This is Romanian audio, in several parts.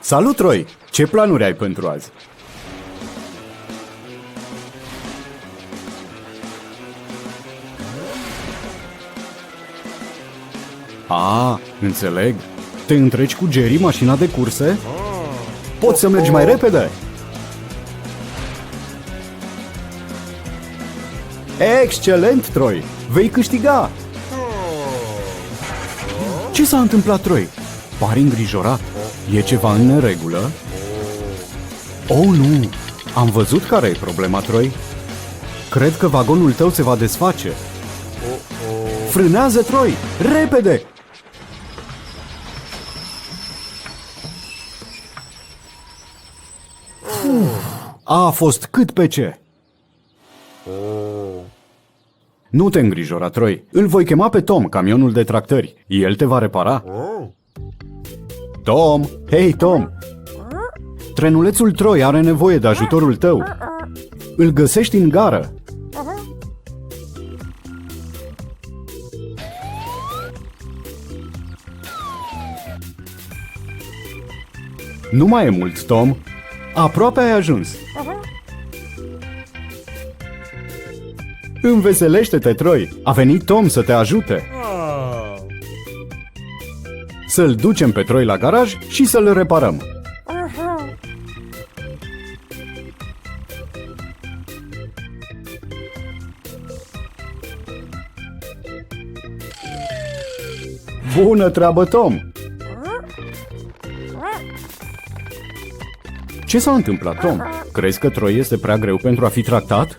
Salut, Roy! Ce planuri ai pentru azi? Înțeleg. Te întreci cu Jerry mașina de curse? Poți să mergi mai repede? Excelent, Troy! Vei câștiga! Ce s-a întâmplat, Troy? Pari îngrijorat. E ceva în neregulă? Oh, nu! Am văzut care e problema, Troy. Cred că vagonul tău se va desface. Frânează, Troy! Repede! A fost cât pe ce. Nu te îngrijora, Troy. Îl voi chema pe Tom, camionul de tractări. El te va repara. Tom! Hei, Tom! Trenulețul Troy are nevoie de ajutorul tău. Îl găsești în gară. Nu mai e mult, Tom. Aproape ai ajuns. Înveselește-te, Troy. A venit Tom să te ajute. Să-l ducem pe Troy la garaj și să-l reparăm. Bună treabă, Tom! Ce s-a întâmplat, Tom? Crezi că Troy este prea greu pentru a fi tractat?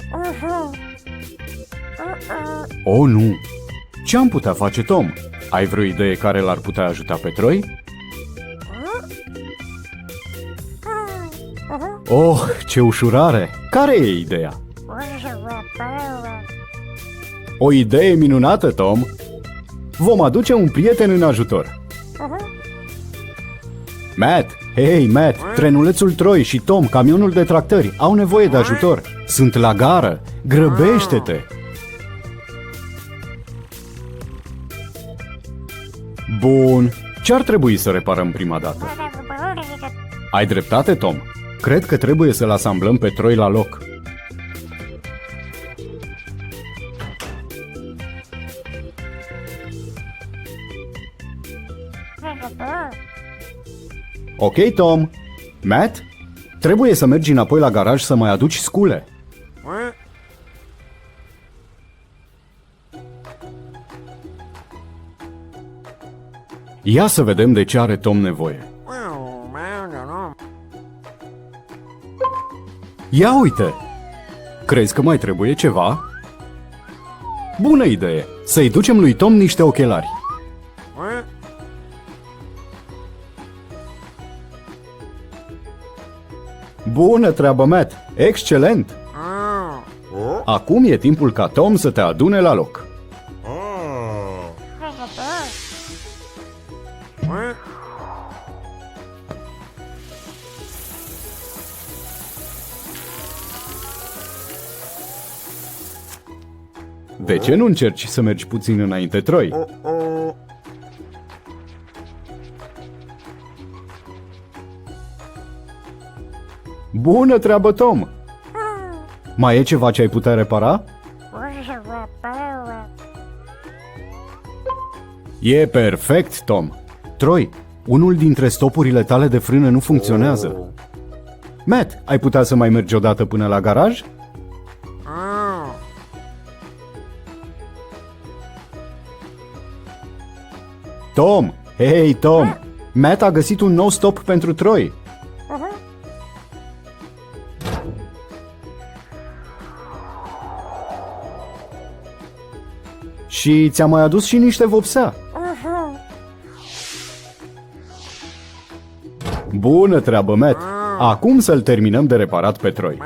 Oh, nu! Ce am putea face, Tom? Ai vreo idee care l-ar putea ajuta pe Troy? Oh, ce ușurare! Care e ideea? O idee minunată, Tom! Vom aduce un prieten în ajutor. Matt! Hei, Matt! Trenulețul Troy și Tom, camionul de tractări, au nevoie de ajutor. Sunt la gară. Grăbește-te! Bun. Ce ar trebui să reparăm prima dată? Ai dreptate, Tom. Cred că trebuie să-l asamblăm pe Troy la loc. Ok, Tom. Matt? Trebuie să mergi înapoi la garaj să mai aduci scule. Ia să vedem de ce are Tom nevoie. Ia uite! Crezi că mai trebuie ceva? Bună idee! Să-i ducem lui Tom niște ochelari. Bună treabă, Matt! Excelent! Acum e timpul ca Tom să te adune la loc. De ce nu încerci să mergi puțin înainte, Troy? Bună treabă, Tom! Mai e ceva ce ai putea repara? E perfect, Tom! Troy, unul dintre stopurile tale de frână nu funcționează. Matt, ai putea să mai mergi odată până la garaj? Tom! Hei, Tom! Matt a găsit un nou stop pentru Troy. Și ți-am mai adus și niște vopsea. Bună treabă, Matt! Acum să-l terminăm de reparat pe Troy.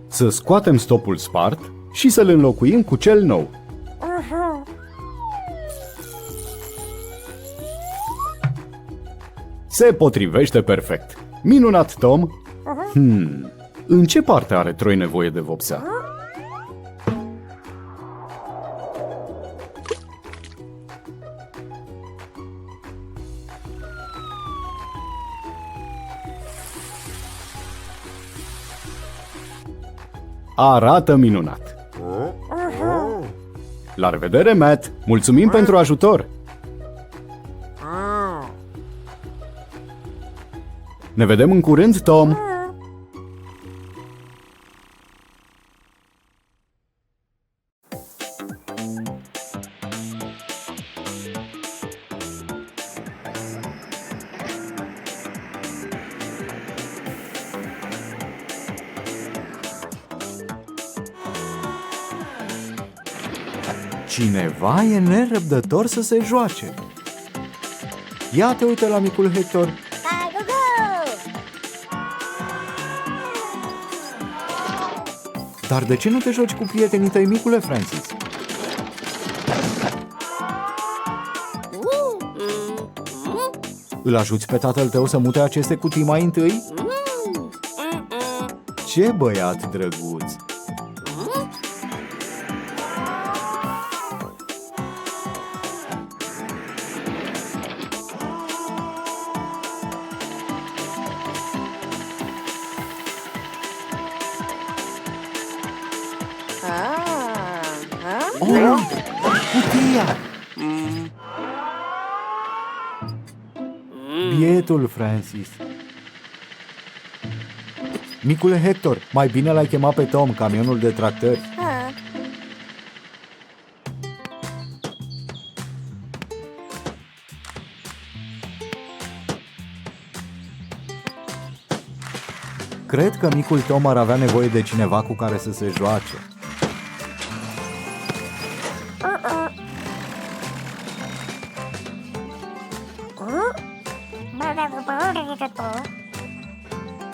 Să scoatem stopul spart și să-l înlocuim cu cel nou. Se potrivește perfect. Minunat, Tom! În ce parte are Troy nevoie de vopsea? Arată minunat! La revedere, Matt! Mulțumim pentru ajutor! Ne vedem în curând, Tom! Cineva e nerăbdător să se joace. Ia te uite la micul Hector. Dar de ce nu te joci cu prietenii tăi, micule Francis? Îl ajuți pe tatăl tău să mute aceste cutii mai întâi? Ce băiat drăguț! Oh, cutia! Bietul Francis. Micule Hector, mai bine l-ai chemat pe Tom, camionul de tractări. Cred că micul Tom ar avea nevoie de cineva cu care să se joace.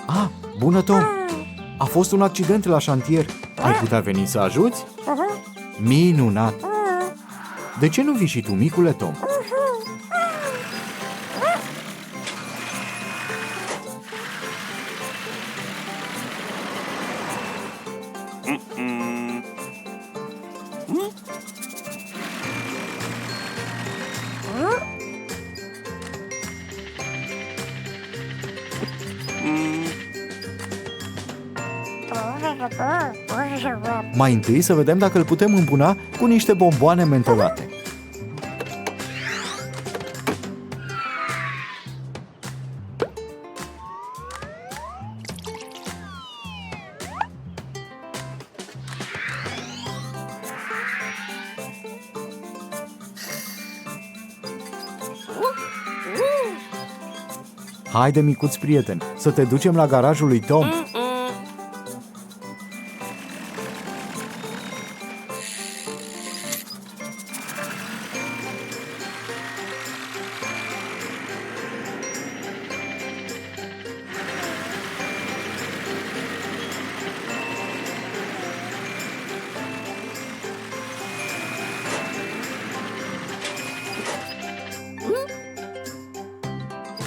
Ah, bună, Tom! A fost un accident la șantier. Ai putea veni să ajuți? Minunat! De ce nu vii și tu, micule Tom? Mai întâi să vedem dacă îl putem îmbuna cu niște bomboane mentolate. Haide, micuț prieten, să te ducem la garajul lui Tom.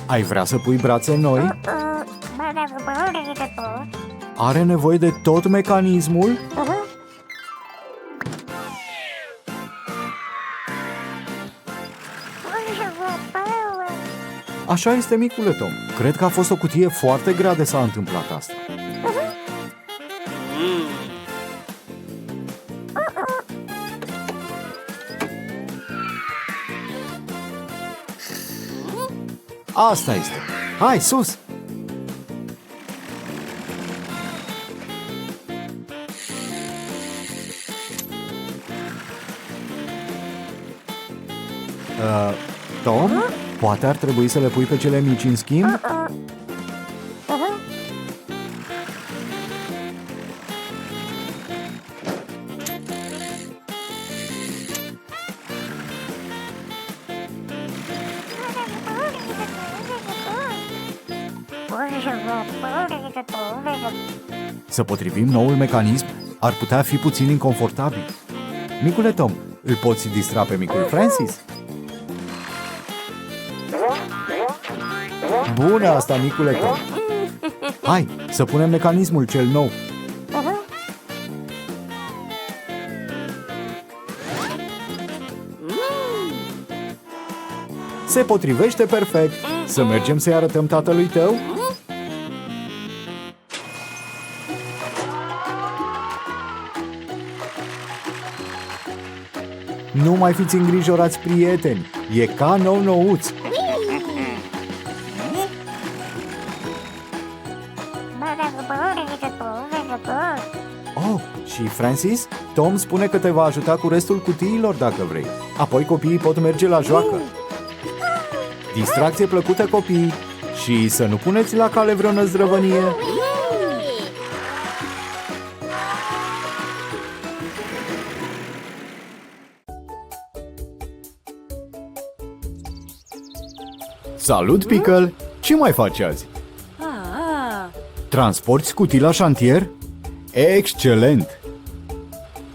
Ai vrea să pui brațe noi? Are nevoie de tot mecanismul? Așa este, micule Tom. Cred că a fost o cutie foarte grea de s-a întâmplat asta. Asta este. Hai, sus! Tom? Poate ar trebui să le pui pe cele mici în schimb? Să potrivim noul mecanism ar putea fi puțin inconfortabil. Micule Tom, îl poți distra pe micul Francis? Bună asta, micule Tom! Hai, să punem mecanismul cel nou. Se potrivește perfect. Să mergem să-i arătăm tatălui tău? Nu mai fiți îngrijorați, prieteni, e ca nou-nouț. Oh, și Francis, Tom spune că te va ajuta cu restul cutiilor dacă vrei. Apoi copiii pot merge la joacă. Distracție plăcută, copii, și să nu puneți la cale vreo năzdrăvănie. Salut, Pickle! Ce mai faci azi? Transporti cutii la șantier? Excelent!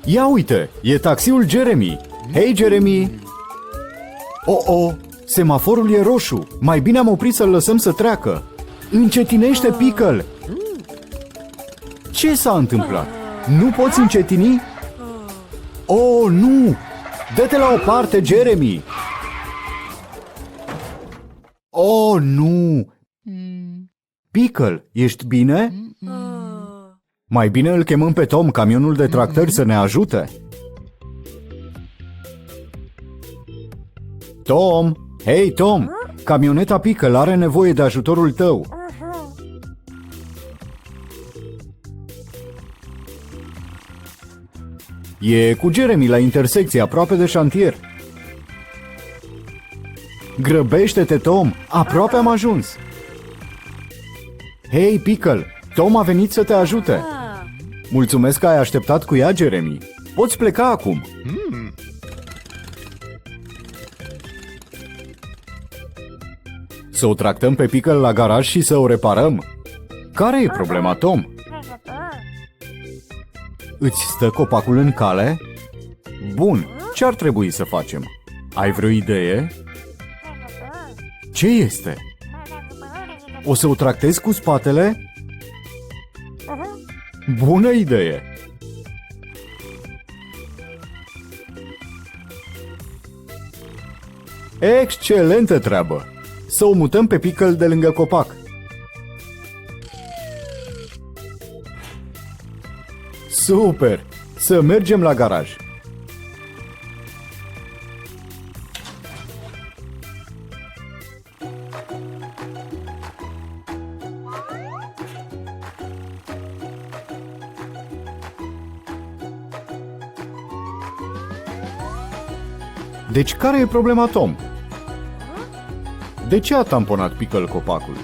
Ia uite, e taxiul Jeremy! Hei, Jeremy! Oh, semaforul e roșu! Mai bine am oprit să-l lăsăm să treacă! Încetinește, Pickle! Ce s-a întâmplat? Nu poți încetini? Oh, nu! Dă-te la o parte, Jeremy! Oh, nu! Pickle, ești bine? Mai bine îl chemăm pe Tom, camionul de tractări, să ne ajute. Tom! Hei, Tom! Camioneta Pickle are nevoie de ajutorul tău. E cu Jeremy la intersecție, aproape de șantier. Grăbește-te, Tom! Aproape am ajuns! Hei, Pickle! Tom a venit să te ajute! Mulțumesc că ai așteptat cu ea, Jeremy! Poți pleca acum! Să o tractăm pe Pickle la garaj și să o reparăm? Care e problema, Tom? Îți stă copacul în cale? Bun, ce ar trebui să facem? Ai vreo idee? Ce este? O să o tractezi cu spatele? Bună idee! Excelentă treabă! Să o mutăm pe Pickle de lângă copac. Super! Să mergem la garaj. Deci care e problema, Tom? De ce a tamponat Pickle copacul?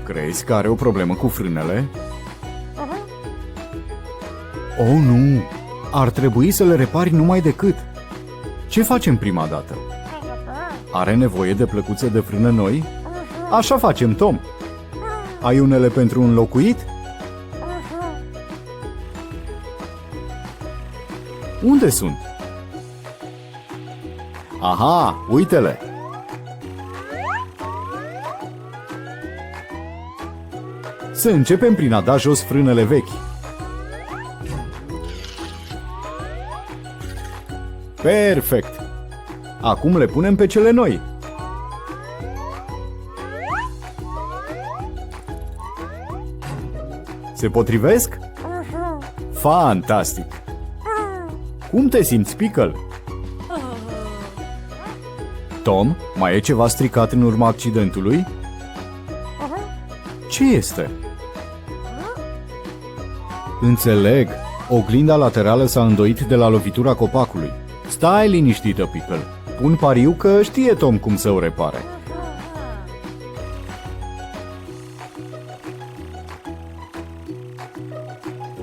Crezi că are o problemă cu frânele? Oh, nu! Ar trebui să le repari numai decât. Ce facem prima dată? Are nevoie de plăcuțe de frână noi? Așa facem, Tom! Ai unele pentru înlocuit? Unde sunt? Aha, uite-le! Să începem prin a da jos frânele vechi. Perfect! Acum le punem pe cele noi. Se potrivesc? Fantastic! Cum te simți, Pickle? Tom, mai e ceva stricat în urma accidentului? Ce este? Înțeleg. Oglinda laterală s-a îndoit de la lovitura copacului. Stai liniștită, Pickle. Pun pariu că știe Tom cum să o repare.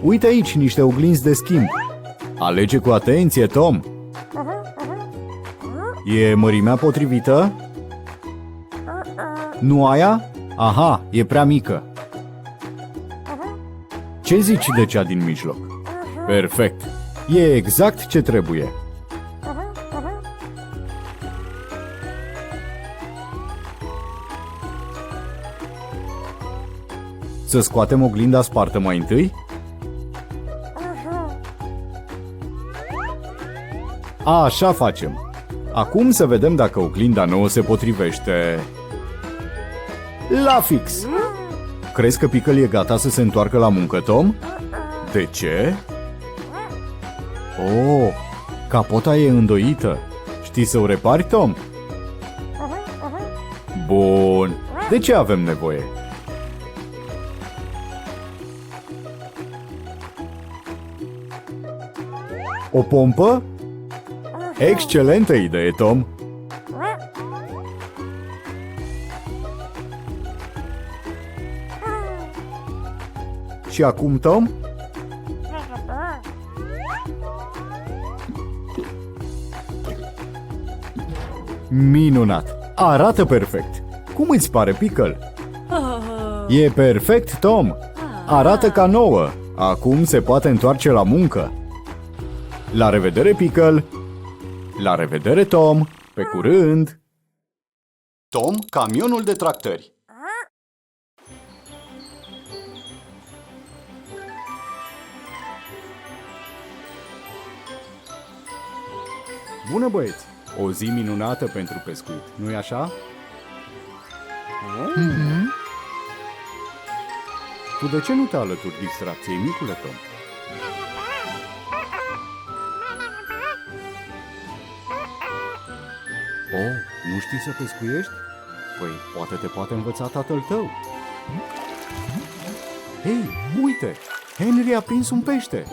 Uite aici niște oglinzi de schimb. Alege cu atenție, Tom. E mărimea potrivită? Nu aia? Aha, e prea mică. Ce zici de cea din mijloc? Perfect. E exact ce trebuie. Să scoatem oglinda spartă mai întâi? Așa facem. Acum să vedem dacă oglinda nouă se potrivește. La fix! Crezi că Pickle e gata să se întoarcă la muncă, Tom? De ce? Oh, Capota e îndoită. Știi să o repari, Tom? Bun. De ce avem nevoie? O pompă? Excelentă idee, Tom! Și acum, Tom? Minunat! Arată perfect! Cum îți pare, Pickle? E perfect, Tom! Arată ca nouă! Acum se poate întoarce la muncă! La revedere, Pickle! La revedere, Tom! Pe curând! Tom, camionul de tractări. Bună, băieți! O zi minunată pentru pescuit, nu-i așa? Tu de ce nu te alături distracției, micule Tom? Oh, nu știi să pescuiești? Păi, poate te poate învăța tatăl tău. Hei, uite! Henry a prins un pește!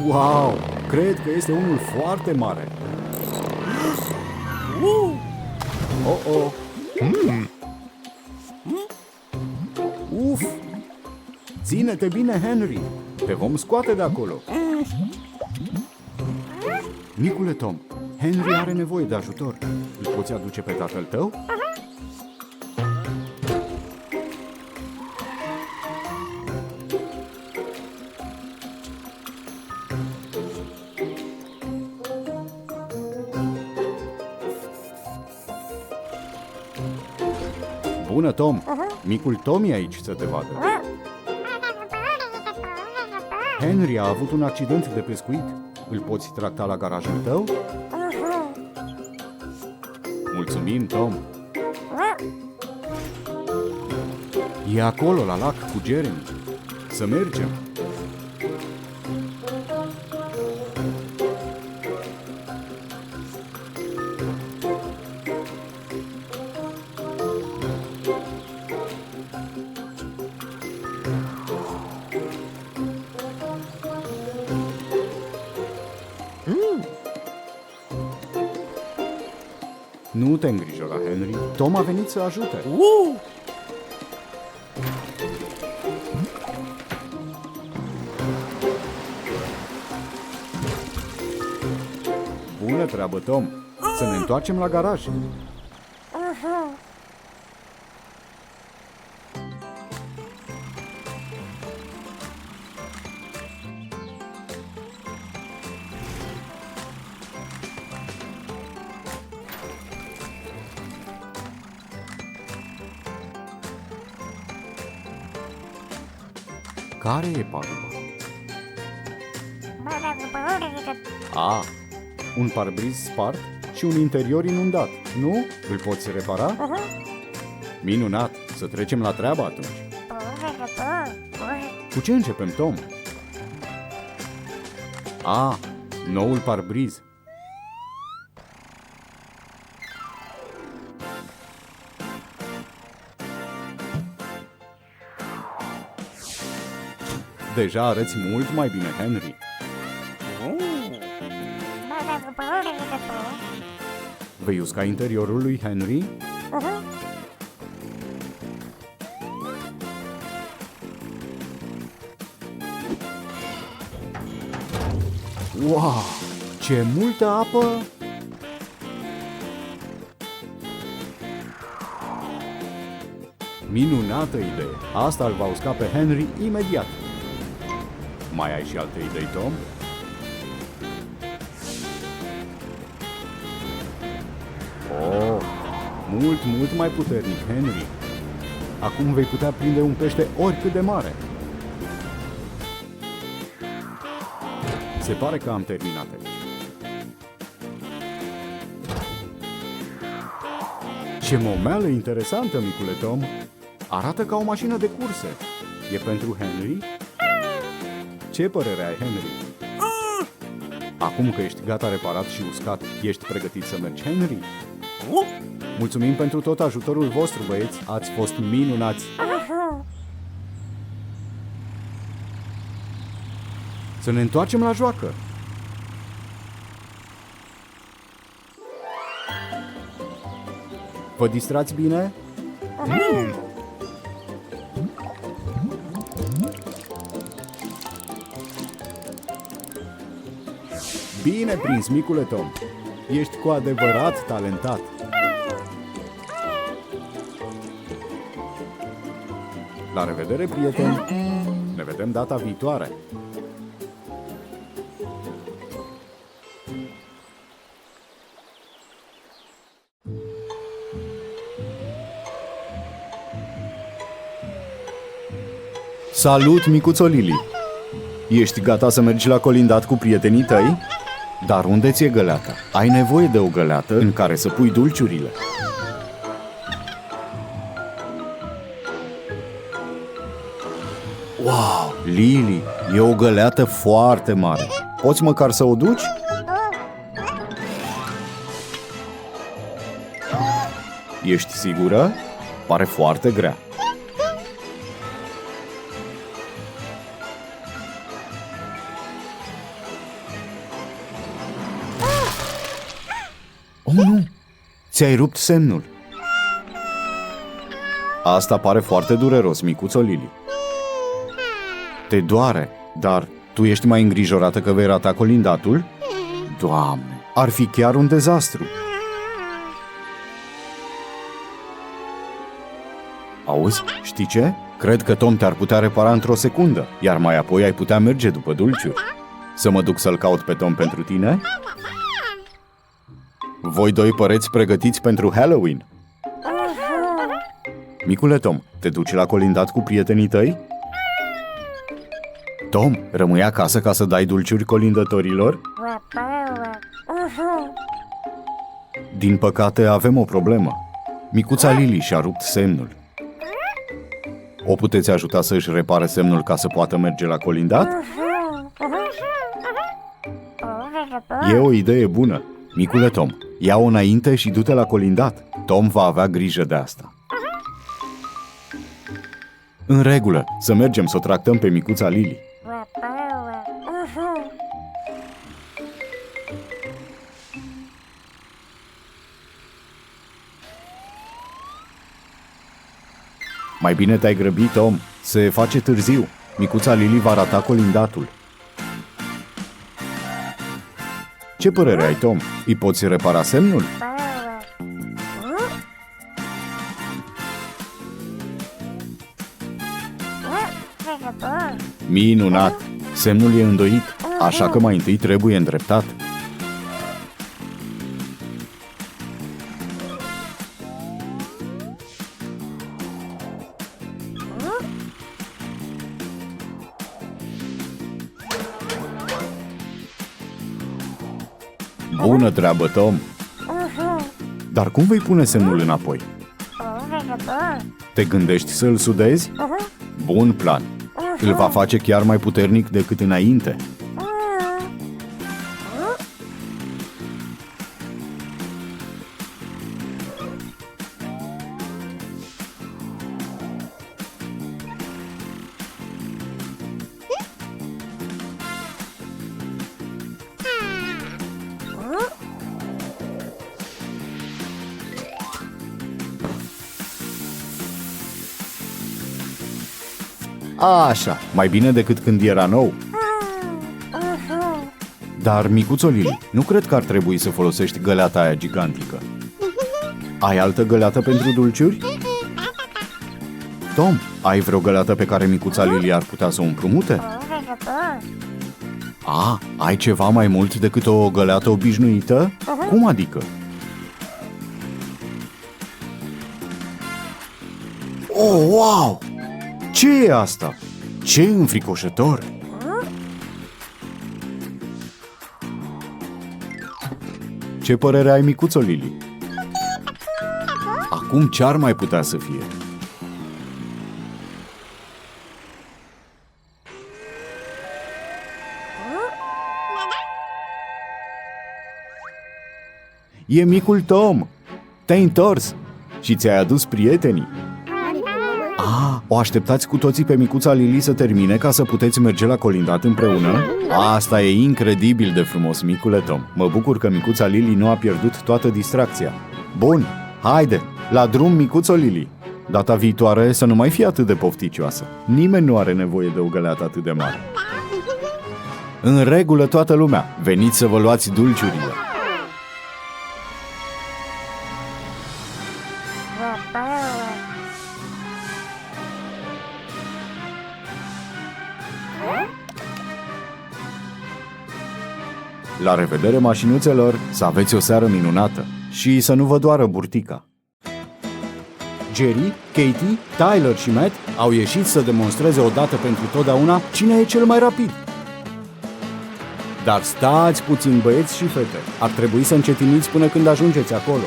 Wow! Cred că este unul foarte mare. Oh! Uf! Ține-te bine, Henry! Te vom scoate de acolo! Micule Tom, Henry are nevoie de ajutor. Îl poți aduce pe tatăl tău? Bună, Tom! Micul Tom e aici să te vadă. Henry a avut un accident de pescuit. Îl poți tracta la garajul tău? Mulțumim, Tom! E acolo, la lac, cu Jeremy. Să mergem! Nu te îngrijora, Henry. Tom a venit să ajute. Bună treabă, Tom. Să ne întoarcem la garaj. Care e paguba? Un parbriz spart și un interior inundat, nu? Îl poți repara? Minunat! Să trecem la treabă atunci. Cu ce începem, Tom? Noul parbriz. Deja arăți mult mai bine, Henry. Vei usca interiorul lui Henry? Wow! Ce multă apă! Minunată idee! Asta îl va usca pe Henry imediat. Mai ai și alte idei, Tom? Oh, mult mai puternic, Henry. Acum vei putea prinde un pește oricât de mare. Se pare că am terminat aici. Ce momeală interesantă, micule Tom! Arată ca o mașină de curse. E pentru Henry? Ce părere ai, Henry? Acum că ești gata reparat și uscat, ești pregătit să mergi, Henry? Mulțumim pentru tot ajutorul vostru, băieți, ați fost minunați! Să ne întoarcem la joacă! Vă distrați bine? Bine prins, micule Tom! Ești cu adevărat talentat! La revedere, prieteni! Ne vedem data viitoare! Salut, micuțo Lili! Ești gata să mergi la colindat cu prietenii tăi? Dar unde ți-e găleata? Ai nevoie de o găleată în care să pui dulciurile. Wow, Lili, e o găleată foarte mare. Poți măcar să o duci? Ești sigură? Pare foarte grea. Oh, nu! Ți-ai rupt semnul. Asta pare foarte dureros, micuțo Lili. Te doare, dar tu ești mai îngrijorată că vei rata colindatul? Doamne, ar fi chiar un dezastru. Auzi, știi ce? Cred că Tom te-ar putea repara într-o secundă, iar mai apoi ai putea merge după dulciuri. Să mă duc să-l caut pe Tom pentru tine? Voi doi păreți pregătiți pentru Halloween? Micule Tom, te duci la colindat cu prietenii tăi? Tom, rămâi acasă ca să dai dulciuri colindătorilor? Din păcate, avem o problemă. Micuța Lili și-a rupt semnul. O puteți ajuta să-și repare semnul ca să poată merge la colindat? E o idee bună. Micule Tom, ia-o înainte și du-te la colindat. Tom va avea grijă de asta. În regulă, să mergem să o tractăm pe micuța Lili. Mai bine te-ai grăbit, Tom. Se face târziu. Micuța Lili va rata colindatul. Ce părere ai, Tom? Îi poți repara semnul? Minunat! Semnul e îndoit, așa că mai întâi trebuie îndreptat. Bună treabă, Tom! Dar cum vei pune semnul înapoi? Te gândești să-l sudezi? Bun plan! Îl va face chiar mai puternic decât înainte. Așa, mai bine decât când era nou. Dar, micuțo Lili, nu cred că ar trebui să folosești găleata aia gigantică. Ai altă găleată pentru dulciuri? Tom, ai vreo găleată pe care micuța Lili ar putea să o împrumute? A, ai ceva mai mult decât o găleată obișnuită? Cum adică? Oh, wow! Ce e asta? Ce înfricoșător! Ce părere ai, micuțo Lili? Acum ce ar mai putea să fie? e micul Tom! Te-ai întors și ți-ai adus prietenii! O așteptați cu toții pe micuța Lili să termine ca să puteți merge la colindat împreună? Asta e incredibil de frumos, micule Tom. Mă bucur că micuța Lili nu a pierdut toată distracția. Bun, haide, la drum, micuțo Lili. Data viitoare să nu mai fie atât de pofticioasă. Nimeni nu are nevoie de o găleată atât de mare. În regulă, toată lumea. Veniți să vă luați dulciurile. La revedere, mașinuțelor, să aveți o seară minunată și să nu vă doară burtica. Jerry, Katie, Tyler și Matt au ieșit să demonstreze odată pentru totdeauna cine e cel mai rapid. Dar stați puțin, băieți și fete, ar trebui să încetiniți până când ajungeți acolo.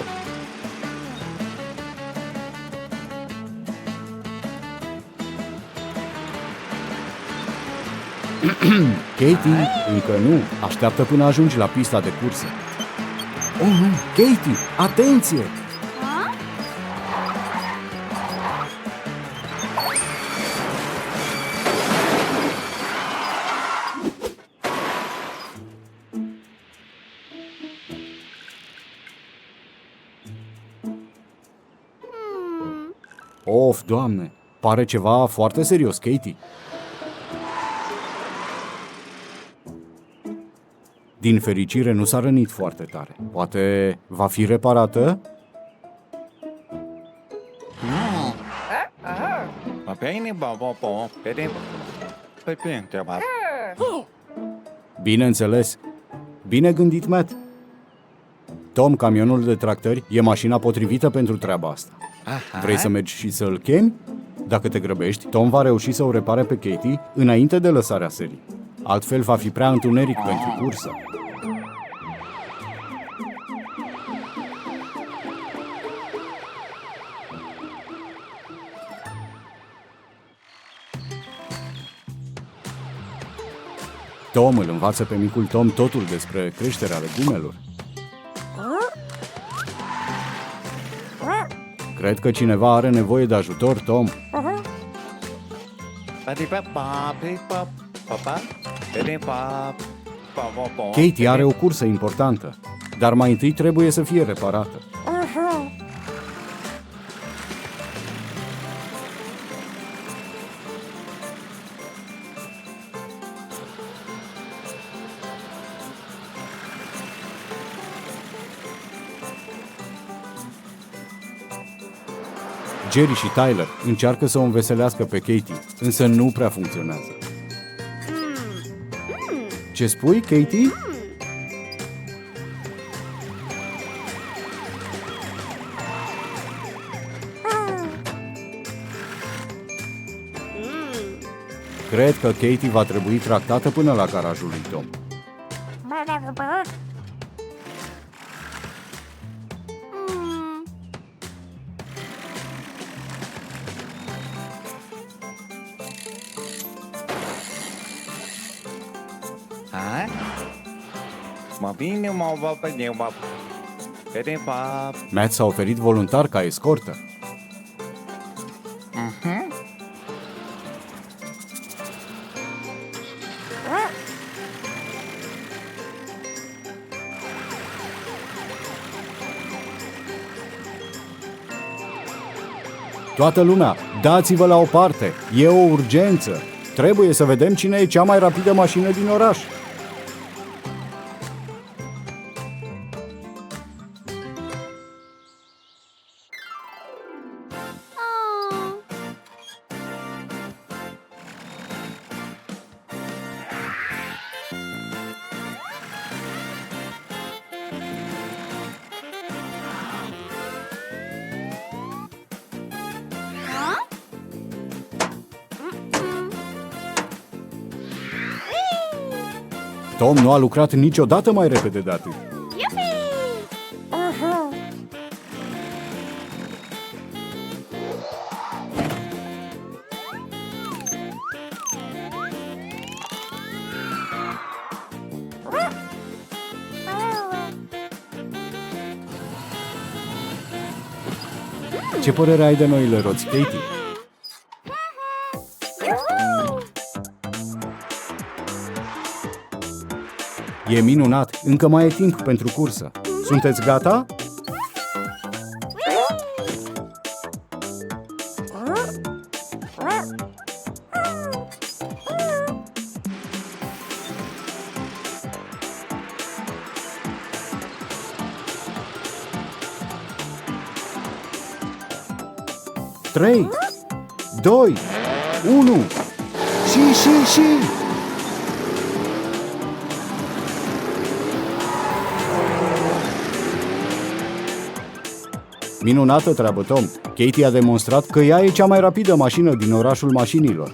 Katie, încă nu. Așteaptă până ajungi la pista de curse. Oh, nu! Katie, atenție! Of, Doamne! Pare ceva foarte serios, Katie. Din fericire nu s-a rănit foarte tare. Poate va fi reparată? Bineînțeles. Bine gândit, Matt. Tom, camionul de tractori, e mașina potrivită pentru treaba asta. Vrei să mergi și să-l chemi? Dacă te grăbești, Tom va reuși să o repare pe Katie înainte de lăsarea serii. Altfel va fi prea întuneric pentru cursă. Tom îl învață pe micul Tom totul despre creșterea legumelor. Cred că cineva are nevoie de ajutor, Tom. Katie are o cursă importantă, dar mai întâi trebuie să fie reparată. Jerry și Tyler încearcă să o înveselească pe Katie, însă nu prea funcționează. Ce spui, Katie? Cred că Katie va trebui tractată până la garajul lui Tom. Matt s-a oferit voluntar ca escortă. Toată lumea, dați-vă la o parte! E o urgență! Trebuie să vedem cine e cea mai rapidă mașină din oraș! Tom nu a lucrat niciodată mai repede de atât. Ce părere ai de noile roți, Katie? E minunat, încă mai e timp pentru cursă. Sunteți gata? Trei, 2, 1 și! Minunată treabă, Tom! Katie a demonstrat că ea e cea mai rapidă mașină din orașul mașinilor.